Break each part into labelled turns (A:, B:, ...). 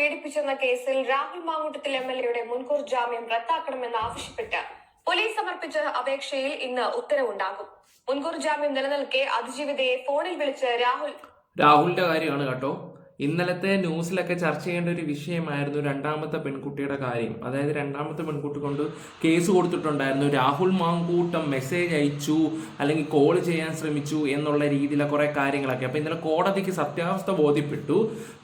A: പീഡിപ്പിച്ചെന്ന കേസിൽ രാഹുൽ മാങ്കൂട്ടത്തിൽ MLA മുൻകൂർ ജാമ്യം റദ്ദാക്കണമെന്ന് ആവശ്യപ്പെട്ട് പോലീസ് സമർപ്പിച്ച അപേക്ഷയിൽ ഇന്ന് ഉത്തരവുണ്ടാകും. മുൻകൂർ ജാമ്യം നിലനിൽക്കെ അതിജീവിതയെ ഫോണിൽ വിളിച്ച്
B: രാഹുലിന്റെ കാര്യമാണ് കേട്ടോ. ഇന്നലത്തെ ന്യൂസിലൊക്കെ ചർച്ച ചെയ്യേണ്ട ഒരു വിഷയമായിരുന്നു രണ്ടാമത്തെ പെൺകുട്ടിയുടെ കാര്യം. അതായത് രണ്ടാമത്തെ പെൺകുട്ടി കൊണ്ട് കേസ് കൊടുത്തിട്ടുണ്ടായിരുന്നു. രാഹുൽ മാങ്കൂട്ടം മെസ്സേജ് അയച്ചു അല്ലെങ്കിൽ കോൾ ചെയ്യാൻ ശ്രമിച്ചു എന്നുള്ള രീതിയിലെ കുറെ കാര്യങ്ങളൊക്കെ. അപ്പൊ ഇന്നലെ കോടതിക്ക് സത്യാവസ്ഥ ബോധ്യപ്പെട്ടു.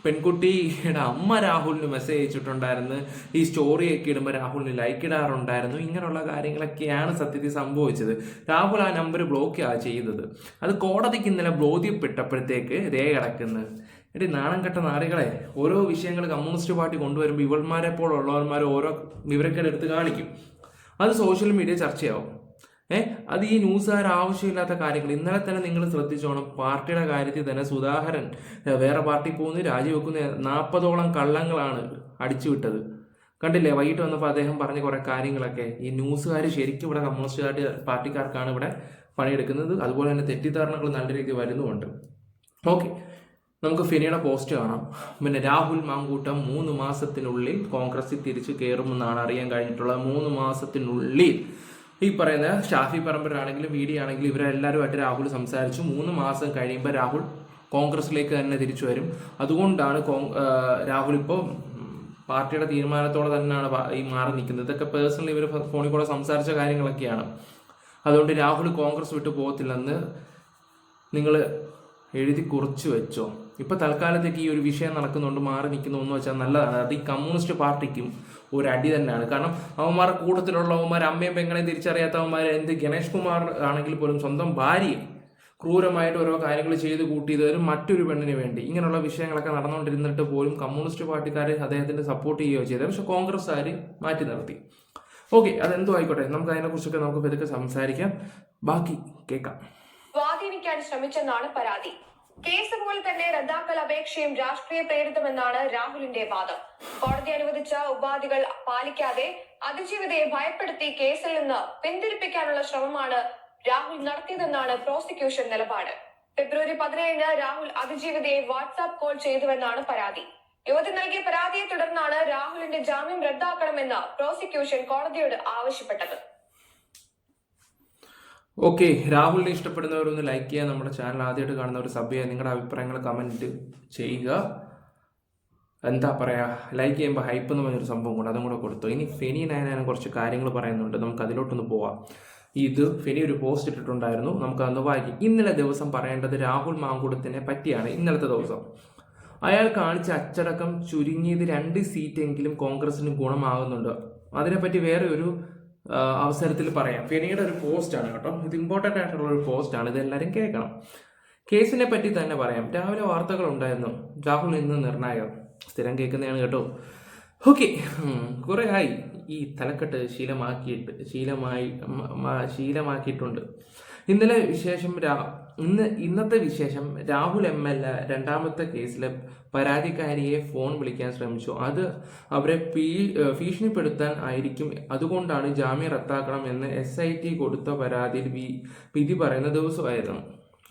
B: പെൺകുട്ടിയുടെ അമ്മ രാഹുലിന് മെസ്സേജ് അയച്ചിട്ടുണ്ടായിരുന്നു. ഈ സ്റ്റോറിയൊക്കെ ഇടുമ്പോൾ രാഹുലിന് ലൈക്ക് ഇടാറുണ്ടായിരുന്നു. ഇങ്ങനെയുള്ള കാര്യങ്ങളൊക്കെയാണ് സത്യത്തിൽ സംഭവിച്ചത്. രാഹുൽ ആ നമ്പർ ബ്ലോക്ക് ചെയ്തത്. അത് കോടതിക്ക് ഇന്നലെ ബോധ്യപ്പെട്ടപ്പോഴത്തേക്ക് രേഖ കിടക്കുന്നത്. എടി നാണം കെട്ട നാടുകളെ, ഓരോ വിഷയങ്ങൾ കമ്മ്യൂണിസ്റ്റ് പാർട്ടി കൊണ്ടുവരുമ്പോൾ ഇവന്മാരെ പോലുള്ളവന്മാർ ഓരോ വിവരക്കേട് എടുത്ത് കാണിക്കും. അത് സോഷ്യൽ മീഡിയ ചർച്ചയാവും. അത് ഈ ന്യൂസുകാർ ആവശ്യമില്ലാത്ത കാര്യങ്ങൾ. ഇന്നലെ തന്നെ നിങ്ങൾ ശ്രദ്ധിച്ചോണം, പാർട്ടിയുടെ കാര്യത്തിൽ തന്നെ സുധാകരൻ വേറെ പാർട്ടി പോകുന്നു, രാജിവെക്കുന്ന 40ഓളം കള്ളങ്ങളാണ് അടിച്ചുവിട്ടത്. കണ്ടില്ലേ? വൈകിട്ട് വന്നപ്പോൾ അദ്ദേഹം പറഞ്ഞ കുറെ കാര്യങ്ങളൊക്കെ. ഈ ന്യൂസുകാർ ശരിക്കും ഇവിടെ കമ്മ്യൂണിസ്റ്റ് പാർട്ടിക്കാർക്കാണ് ഇവിടെ പണിയെടുക്കുന്നത്. അതുപോലെ തന്നെ തെറ്റിദ്ധാരണകൾ നല്ല രീതിയിൽ വരുന്നുമുണ്ട്. ഓക്കെ, നമുക്ക് ഫെനിയുടെ പോസ്റ്റ് കാണാം. പിന്നെ രാഹുൽ മാങ്കൂട്ടം 3 മാസത്തിനുള്ളിൽ കോൺഗ്രസിൽ തിരിച്ചു കയറുമെന്നാണ് അറിയാൻ കഴിഞ്ഞിട്ടുള്ളത്. 3 മാസത്തിനുള്ളിൽ ഈ പറയുന്ന ഷാഫി പറമ്പരാണെങ്കിലും VD ആണെങ്കിലും ഇവരെല്ലാവരുമായിട്ട് രാഹുൽ സംസാരിച്ചു. 3 മാസം കഴിയുമ്പോൾ രാഹുൽ കോൺഗ്രസിലേക്ക് തന്നെ തിരിച്ചു വരും. അതുകൊണ്ടാണ് രാഹുൽ ഇപ്പോൾ പാർട്ടിയുടെ തീരുമാനത്തോടെ തന്നെയാണ് ഈ മാറി നിൽക്കുന്നത്. ഇതൊക്കെ പേഴ്സണലി ഇവർ ഫോണിൽ കൂടെ സംസാരിച്ച കാര്യങ്ങളൊക്കെയാണ്. അതുകൊണ്ട് രാഹുൽ കോൺഗ്രസ് വിട്ടു പോകത്തില്ലെന്ന് നിങ്ങൾ എഴുതി കുറിച്ച് വെച്ചോ. ഇപ്പൊ തൽക്കാലത്തേക്ക് ഈ ഒരു വിഷയം നടക്കുന്നുണ്ട്, മാറി നിൽക്കുന്നു എന്ന് വെച്ചാൽ നല്ലതാണ്. അത് ഈ കമ്മ്യൂണിസ്റ്റ് പാർട്ടിക്കും ഒരു അടി തന്നെയാണ്. കാരണം അവന്മാരുടെ കൂട്ടത്തിലുള്ളവന്മാർ അമ്മയും പെങ്ങളെയും തിരിച്ചറിയാത്തവന്മാർ, എന്ത് ഗണേഷ് കുമാർ ആണെങ്കിൽ പോലും സ്വന്തം ഭാര്യയെ ക്രൂരമായിട്ട് ഓരോ കാര്യങ്ങൾ ചെയ്ത് കൂട്ടിയത് മറ്റൊരു പെണ്ണിന് വേണ്ടി. ഇങ്ങനെയുള്ള വിഷയങ്ങളൊക്കെ നടന്നുകൊണ്ടിരുന്നിട്ട് പോലും കമ്മ്യൂണിസ്റ്റ് പാർട്ടിക്കാർ അദ്ദേഹത്തിന് സപ്പോർട്ട് ചെയ്യുകയോ ചെയ്തത്. പക്ഷെ കോൺഗ്രസ്സുകാർ മാറ്റി നിർത്തി. ഓക്കെ, അതെന്തോ ആയിക്കോട്ടെ, നമുക്ക് അതിനെക്കുറിച്ചൊക്കെ നമുക്ക് ഇതൊക്കെ സംസാരിക്കാം. ബാക്കി കേൾക്കാം.
A: സ്വാധീനിക്കാൻ ശ്രമിച്ചെന്നാണ് പരാതി. കേസ് പോലെ തന്നെ റദ്ദാക്കൽ അപേക്ഷയും രാഷ്ട്രീയ പ്രേരിതമെന്നാണ് രാഹുലിന്റെ വാദം. കോടതി അനുവദിച്ച ഉപാധികൾ പാലിക്കാതെ അതിജീവിതയെ ഭയപ്പെടുത്തി കേസിൽ നിന്ന് പിന്തിരിപ്പിക്കാനുള്ള ശ്രമമാണ് രാഹുൽ നടത്തിയതെന്നാണ് പ്രോസിക്യൂഷൻ നിലപാട്. ഫെബ്രുവരി 17 രാഹുൽ അതിജീവിതയെ വാട്സാപ്പ് കോൾ ചെയ്തുവെന്നാണ് പരാതി. യുവതി നൽകിയ പരാതിയെ തുടർന്നാണ് രാഹുലിന്റെ ജാമ്യം റദ്ദാക്കണമെന്ന് പ്രോസിക്യൂഷൻ കോടതിയോട് ആവശ്യപ്പെട്ടത്.
B: ഓക്കെ, രാഹുലിനെ ഇഷ്ടപ്പെടുന്നവരൊന്ന് ലൈക്ക് ചെയ്യുക. നമ്മുടെ ചാനൽ ആദ്യമായിട്ട് കാണുന്നവർ സബ് ചെയ്യുക. നിങ്ങളുടെ അഭിപ്രായങ്ങൾ കമൻറ്റ് ചെയ്യുക. എന്താ പറയുക, ലൈക്ക് ചെയ്യുമ്പോൾ ഹൈപ്പ് എന്ന് പറഞ്ഞൊരു സംഭവം കൂടെ അതും കൂടെ കൊടുത്തു. ഇനി ഫെനി നയനാനും കുറച്ച് കാര്യങ്ങൾ പറയുന്നുണ്ട്, നമുക്ക് അതിലോട്ടൊന്ന് പോവാം. ഇത് ഫെനി ഒരു പോസ്റ്റ് ഇട്ടിട്ടുണ്ടായിരുന്നു, നമുക്ക് അതൊന്ന് വായിക്കും. ഇന്നലെ ദിവസം പറയേണ്ടത് രാഹുൽ മാങ്കൂട്ടത്തിനെ പറ്റിയാണ്. ഇന്നലത്തെ ദിവസം അയാൾ കാണിച്ച അച്ചടക്കം ചുരുങ്ങിയത് 2 സീറ്റെങ്കിലും കോൺഗ്രസിന് ഗുണമാകുന്നുണ്ട്. അതിനെപ്പറ്റി വേറെ ഒരു അവസരത്തിൽ പറയാം. ഫെനിയുടെ ഒരു പോസ്റ്റാണ് കേട്ടോ, ഇത് ഇമ്പോർട്ടൻ്റ് ആയിട്ടുള്ള ഒരു പോസ്റ്റാണ്, ഇതെല്ലാവരും കേൾക്കണം. കേസിനെ പറ്റി തന്നെ പറയാം. രാവിലെ വാർത്തകൾ ഉണ്ടായിരുന്നു, രാഹുൽ ഇന്ന് നിർണായകം. സ്ഥിരം കേൾക്കുന്നതാണ് കേട്ടോ. ഓക്കെ, കുറെ ആയി ഈ തലക്കെട്ട് ശീലമാക്കിയിട്ടുണ്ട്. ഇന്നത്തെ വിശേഷം രാഹുൽ MLA രണ്ടാമത്തെ കേസിലെ പരാതിക്കാരിയെ ഫോൺ വിളിക്കാൻ ശ്രമിച്ചു. അത് അവരെ ഭീഷണിപ്പെടുത്താൻ ആയിരിക്കും. അതുകൊണ്ടാണ് ജാമ്യം റദ്ദാക്കണം എന്ന് SIT കൊടുത്ത പരാതിയിൽ വിധി പറയുന്ന ദിവസമായിരുന്നു.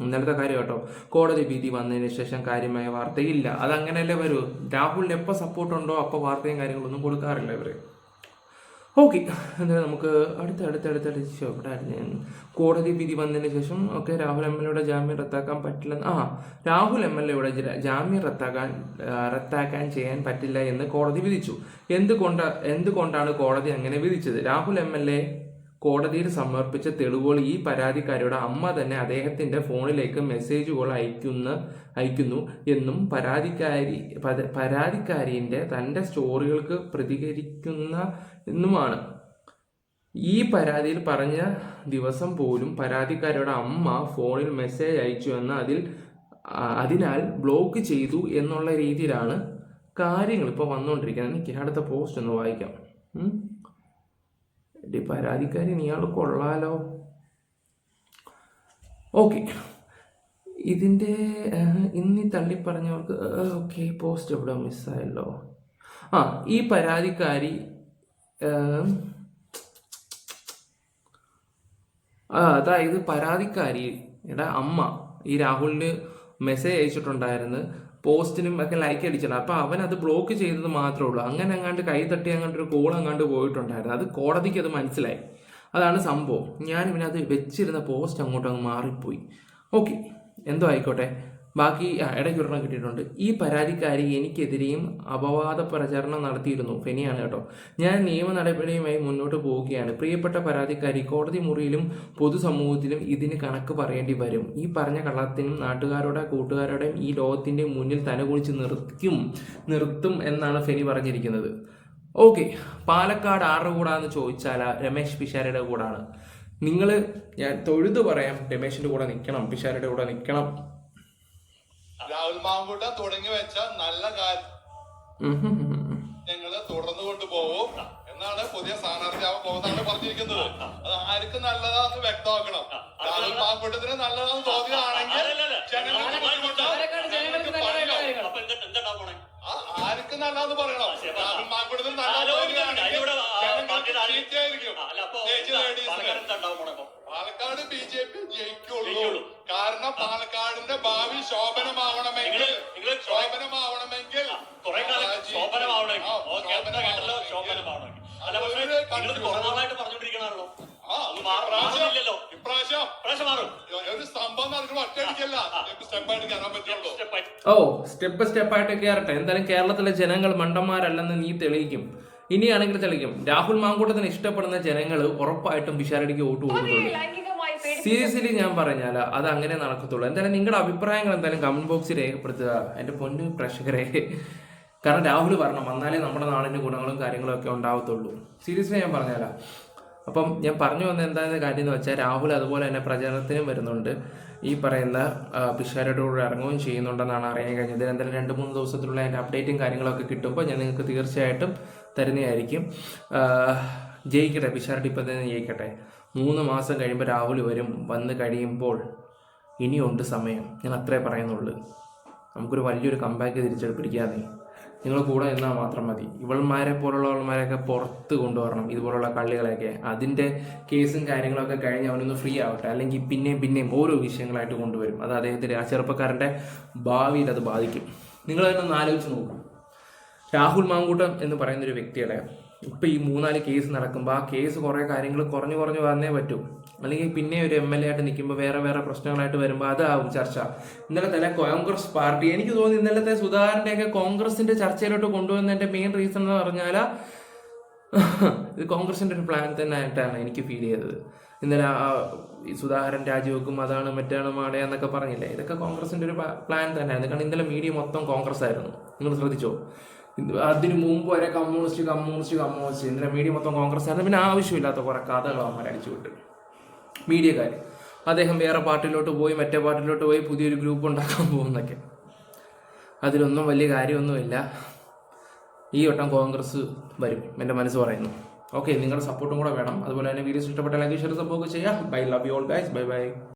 B: ഇന്നലത്തെ കാര്യം കേട്ടോ. കോടതി വിധി വന്നതിന് ശേഷം കാര്യമായ വാർത്തയില്ല. അതങ്ങനെയല്ലേ വരൂ. രാഹുലിന് എപ്പോൾ സപ്പോർട്ടുണ്ടോ അപ്പോൾ വാർത്തയും കാര്യങ്ങളൊന്നും കൊടുക്കാറില്ല ഇവര്. ഓക്കെ, എന്തായാലും നമുക്ക് അടുത്ത കോടതി വിധി വന്നതിന് ശേഷം ഒക്കെ രാഹുൽ MLAയുടെ ജാമ്യം റദ്ദാക്കാൻ പറ്റില്ലെന്ന് രാഹുൽ MLAയുടെ ജാമ്യം റദ്ദാക്കാൻ ചെയ്യാൻ പറ്റില്ല എന്ന് കോടതി വിധിച്ചു. എന്തുകൊണ്ടാണ് കോടതി അങ്ങനെ വിധിച്ചത്? രാഹുൽ MLA കോടതിയിൽ സമർപ്പിച്ച തെളിവുകൾ ഈ പരാതിക്കാരിയുടെ അമ്മ തന്നെ അദ്ദേഹത്തിന്റെ ഫോണിലേക്ക് മെസ്സേജുകൾ അയക്കുന്നു എന്നും പരാതിക്കാരിന്റെ തന്റെ സ്റ്റോറികൾക്ക് പ്രതികരിക്കുന്ന എന്നുമാണ്. ഈ പരാതിയിൽ പറഞ്ഞ ദിവസം പോലും പരാതിക്കാരിയുടെ അമ്മ ഫോണിൽ മെസ്സേജ് അയച്ചു എന്ന് അതിനാൽ ബ്ലോക്ക് ചെയ്തു എന്നുള്ള രീതിയിലാണ് കാര്യങ്ങൾ ഇപ്പോൾ വന്നുകൊണ്ടിരിക്കുന്നത്. എനിക്ക് അടുത്ത പോസ്റ്റ് ഒന്ന് വായിക്കാം. പരാതിക്കാരി ഇയാൾ കൊള്ളാലോ. ഓക്കെ, ഇതിൻ്റെ ഇന്നീ തള്ളിപ്പറഞ്ഞവർക്ക് ഓക്കെ, പോസ്റ്റ് എവിടെ മിസ്സായല്ലോ. ഈ പരാതിക്കാരി അതായത് പരാതിക്കാരിയുടെ അമ്മ ഈ രാഹുലിന് മെസ്സേജ് അയച്ചിട്ടുണ്ടായിരുന്നു. പോസ്റ്റിനും ഒക്കെ ലൈക്ക് അടിച്ചിട്ടുണ്ട്. അപ്പോൾ അവൻ അത് ബ്ലോക്ക് ചെയ്തത് മാത്രമേ ഉള്ളൂ. അങ്ങനെ അങ്ങാണ്ട് കൈ തട്ടി അങ്ങാണ്ട് ഒരു കോൾ അങ്ങാണ്ട് പോയിട്ടുണ്ടായിരുന്നു. അത് കോടതിക്ക് അത് മനസ്സിലായി. അതാണ് സംഭവം. ഞാൻ പിന്നെ അത് വെച്ചിരുന്ന പോസ്റ്റ് അങ്ങോട്ട് അങ്ങ് മാറിപ്പോയി. ഓക്കെ, എന്തോ ആയിക്കോട്ടെ. ബാക്കി ഇടയ്ക്ക് ഒരെണ്ണം കിട്ടിയിട്ടുണ്ട്. ഈ പരാതിക്കാരി എനിക്കെതിരെയും അപവാദ പ്രചരണം നടത്തിയിരുന്നു. ഫെനിയാണ് കേട്ടോ. ഞാൻ നിയമ നടപടിയുമായി മുന്നോട്ട് പോവുകയാണ്. പ്രിയപ്പെട്ട പരാതിക്കാരി, കോടതി മുറിയിലും പൊതുസമൂഹത്തിലും ഇതിന് കണക്ക് പറയേണ്ടി വരും. ഈ പറഞ്ഞ കള്ളത്തിനും നാട്ടുകാരുടെ കൂട്ടുകാരുടെയും ഈ ലോകത്തിന്റെ മുന്നിൽ തലകുണിച്ച് നിർത്തും എന്നാണ് ഫെനി പറഞ്ഞിരിക്കുന്നത്. ഓക്കെ, പാലക്കാട് ആരുടെ കൂടാന്ന് ചോദിച്ചാൽ രമേശ് പിഷാരയുടെ കൂടാണ്. ഞാൻ തൊഴുതു പറയാം, രമേശിന്റെ കൂടെ നിൽക്കണം, പിഷാരയുടെ കൂടെ നിൽക്കണം.
C: രാഹുൽ മാങ്കൂട്ടം തുടങ്ങി വെച്ച നല്ല കാര്യം ഞങ്ങള് തുടർന്നു കൊണ്ടുപോകും എന്നാണ് പുതിയ സ്ഥാനാർത്ഥിയാവാൻ പോകുന്നതാണ് പറഞ്ഞിരിക്കുന്നത്. അത് ആർക്ക് നല്ലതാന്ന് വ്യക്തമാക്കണം. രാഹുൽ മാങ്കൂട്ടത്തിന് നല്ലതാന്ന് തോന്നിയതാണെങ്കിൽ ആർക്ക് നല്ലതെന്ന് പറയണം. രാഹുൽ മാങ്കൂട്ടത്തിന് പാലക്കാട് BJP ജയിക്കുള്ളൂ. കാരണം പാലക്കാടിന്റെ ഭാവി ശോഭനമാവണമെങ്കിൽ ഒരു സംഭവം ഒറ്റയടിക്കല്ല, സ്റ്റെപ്പായിട്ട് കയറാൻ പറ്റുള്ളൂ.
B: സ്റ്റെപ്പായിട്ട് കയറട്ടെ. എന്തായാലും കേരളത്തിലെ ജനങ്ങൾ മണ്ടന്മാരല്ലെന്ന് നീ തെളിയിക്കും. ഇനിയാണെങ്കിൽ തെളിയിക്കും. രാഹുൽ മാങ്കൂട്ടത്തിന് ഇഷ്ടപ്പെടുന്ന ജനങ്ങൾ ഉറപ്പായിട്ടും പിഷാരടിക്ക് വോട്ട് കൊടുക്കുന്നുള്ളൂ. സീരിയസ്ലി ഞാൻ പറഞ്ഞാൽ അത് അങ്ങനെ നടക്കത്തുള്ളൂ. എന്തായാലും നിങ്ങളുടെ അഭിപ്രായങ്ങൾ എന്തായാലും കമന്റ് ബോക്സിൽ രേഖപ്പെടുത്തുക എൻ്റെ പൊന്നു പ്രേക്ഷകരെ. കാരണം രാഹുൽ വരണം, വന്നാലേ നമ്മുടെ നാടിൻ്റെ ഗുണങ്ങളും കാര്യങ്ങളും ഒക്കെ ഉണ്ടാവത്തുള്ളൂ. സീരിയസ്ലി ഞാൻ പറഞ്ഞാലാ. അപ്പം ഞാൻ പറഞ്ഞു വന്ന എന്താണെന്ന കാര്യം എന്ന് വെച്ചാൽ രാഹുൽ അതുപോലെ തന്നെ പ്രചരണത്തിനും വരുന്നുണ്ട്. ഈ പറയുന്ന പിഷാരയുടെ കൂടെ ഇറങ്ങുകയും ചെയ്യുന്നുണ്ടെന്നാണ് അറിയാൻ കഴിഞ്ഞത്. എന്തായാലും 2-3 ദിവസത്തിലുള്ള അതിൻ്റെ അപ്ഡേറ്റും കാര്യങ്ങളൊക്കെ കിട്ടുമ്പോൾ ഞാൻ നിങ്ങൾക്ക് തീർച്ചയായിട്ടും തരുന്നതായിരിക്കും. ജയിക്കട്ടെ, പിഷാരടി ഇപ്പം തന്നെ ജയിക്കട്ടെ. 3 മാസം കഴിയുമ്പോൾ രാഹുൽ വന്ന് കഴിയുമ്പോൾ ഇനിയുണ്ട് സമയം. ഞാൻ അത്രേ പറയുന്നുള്ളൂ. നമുക്കൊരു വലിയൊരു കമ്പാക്ക് തിരിച്ചെടുപ്പിടിക്കാതെ നിങ്ങൾ കൂടെ നിന്നാൽ മാത്രം മതി. ഇവൾമാരെ പോലുള്ളവന്മാരെയൊക്കെ പുറത്ത് കൊണ്ടുവരണം, ഇതുപോലുള്ള കള്ളികളെയൊക്കെ. അതിൻ്റെ കേസും കാര്യങ്ങളൊക്കെ കഴിഞ്ഞ് അവനൊന്ന് ഫ്രീ ആവട്ടെ. അല്ലെങ്കിൽ പിന്നെയും ഓരോ വിഷയങ്ങളായിട്ട് കൊണ്ടുവരും. അത് അദ്ദേഹത്തിൻ്റെ ആ ചെറുപ്പക്കാരൻ്റെ ഭാവിയിൽ അത് ബാധിക്കും. നിങ്ങൾ തന്നെ ഒന്ന് ആലോചിച്ച് നോക്കും. രാഹുൽ മാങ്കൂട്ടം എന്ന് പറയുന്നൊരു വ്യക്തിയുടെ ഇപ്പം ഈ 3-4 കേസ് നടക്കുമ്പോൾ ആ കേസ് കുറേ കാര്യങ്ങൾ കുറഞ്ഞു വന്നേ പറ്റൂ. അല്ലെങ്കിൽ പിന്നെ ഒരു MLA ആയിട്ട് നിൽക്കുമ്പോൾ വേറെ പ്രശ്നങ്ങളായിട്ട് വരുമ്പോൾ അതാവും ചർച്ച. ഇന്നലെ തന്നെ കോൺഗ്രസ് പാർട്ടി, എനിക്ക് തോന്നുന്നു ഇന്നലത്തെ സുധാകരൻ്റെയൊക്കെ കോൺഗ്രസിൻ്റെ ചർച്ചയിലോട്ട് കൊണ്ടുവന്നതിൻ്റെ മെയിൻ റീസൺ എന്ന് പറഞ്ഞാൽ ഇത് കോൺഗ്രസിൻ്റെ ഒരു പ്ലാൻ തന്നെ ആയിട്ടാണ് എനിക്ക് ഫീൽ ചെയ്തത്. ഇന്നലെ സുധാകരൻ രാജിവെക്കും, അതാണ് മറ്റാണ് മാടേ എന്നൊക്കെ പറഞ്ഞില്ലേ, ഇതൊക്കെ കോൺഗ്രസിൻ്റെ ഒരു പ്ലാൻ തന്നെയായിരുന്നു. കാരണം ഇന്നലെ മീഡിയ മൊത്തം കോൺഗ്രസ് ആയിരുന്നു. നിങ്ങൾ ശ്രദ്ധിച്ചോ? അതിന് മുമ്പ് വരെ കമ്മ്യൂണിസ്റ്റ് ഇന്നലെ മീഡിയ മൊത്തം കോൺഗ്രസ് ആയിരുന്നു. പിന്നെ ആവശ്യമില്ലാത്ത കുറെ കഥകൾ അവന്മാർ അടിച്ചു വിട്ട് മീഡിയക്കാർ. അദ്ദേഹം വേറെ പാർട്ടിയിലോട്ട് പോയി, മറ്റേ പാർട്ടിയിലോട്ട് പോയി, പുതിയൊരു ഗ്രൂപ്പ് ഉണ്ടാക്കാൻ പോകുന്നൊക്കെ. അതിലൊന്നും വലിയ കാര്യമൊന്നുമില്ല. ഈ വട്ടം കോൺഗ്രസ് വരും, എൻ്റെ മനസ്സ് പറയുന്നു. ഓക്കെ, നിങ്ങളുടെ സപ്പോർട്ടും കൂടെ വേണം. അതുപോലെ തന്നെ വീഡിയോസ് ഇഷ്ടപ്പെട്ട ലൈക്ക്, ഷെയർ, സപ്പോർട്ട് ചെയ്യുക. Bye, love you all guys. By.